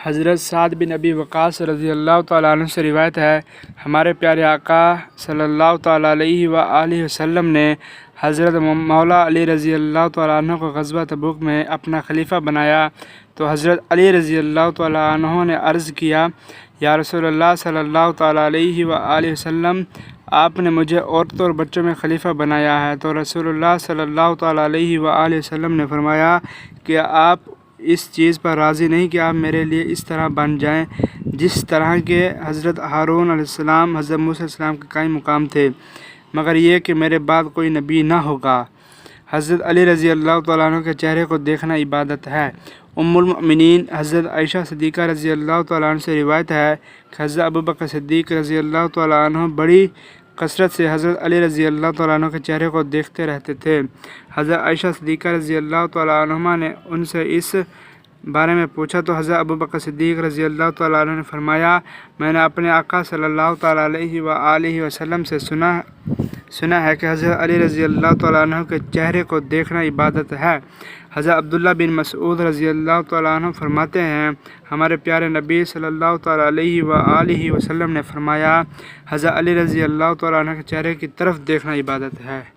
حضرت سعد بن ابی وقاص رضی اللہ تعالیٰ عنہ سے روایت ہے، ہمارے پیارے آقا صلی اللہ تعالیٰ علیہ وآلہ وسلم نے حضرت مولا علی رضی اللہ تعالیٰ عنہ کو غزوہ تبوک میں اپنا خلیفہ بنایا تو حضرت علی رضی اللہ تعالیٰ عنہ نے عرض کیا، یا رسول اللہ صلی اللہ تعالیٰ علیہ وآلہ وسلم، آپ نے مجھے عورتوں اور بچوں میں خلیفہ بنایا ہے۔ تو رسول اللہ صلی اللہ تعالیٰ علیہ وآلہ وسلم نے فرمایا کہ آپ اس چیز پر راضی نہیں کہ آپ میرے لیے اس طرح بن جائیں جس طرح کے حضرت ہارون علیہ السلام حضرت موسیٰ علیہ السلام کے قائم مقام تھے، مگر یہ کہ میرے بعد کوئی نبی نہ ہوگا۔ حضرت علی رضی اللہ تعالیٰ عنہ کے چہرے کو دیکھنا عبادت ہے۔ ام المؤمنین حضرت عائشہ صدیقہ رضی اللہ تعالیٰ عنہ سے روایت ہے کہ حضرت ابوبکر صدیق رضی اللہ تعالیٰ عنہ بڑی کثرت سے حضرت علی رضی اللہ تعالیٰ عنہ کے چہرے کو دیکھتے رہتے تھے۔ حضرت عائشہ صدیقہ رضی اللہ تعالیٰ عنہ نے ان سے اس بارے میں پوچھا تو حضرت ابوبکر صدیق رضی اللہ تعالیٰ عنہ نے فرمایا، میں نے اپنے آقا صلی اللہ تعالیٰ علیہ وآلہ وسلم سے سنا ہے کہ حضرت علی رضی اللہ تعالیٰ عنہ کے چہرے کو دیکھنا عبادت ہے۔ حضرت عبداللہ بن مسعود رضی اللہ تعالیٰ عنہ فرماتے ہیں، ہمارے پیارے نبی صلی اللہ تعالیٰ علیہ وآلہ وسلم نے فرمایا، حضرت علی رضی اللہ تعالیٰ عنہ کے چہرے کی طرف دیکھنا عبادت ہے۔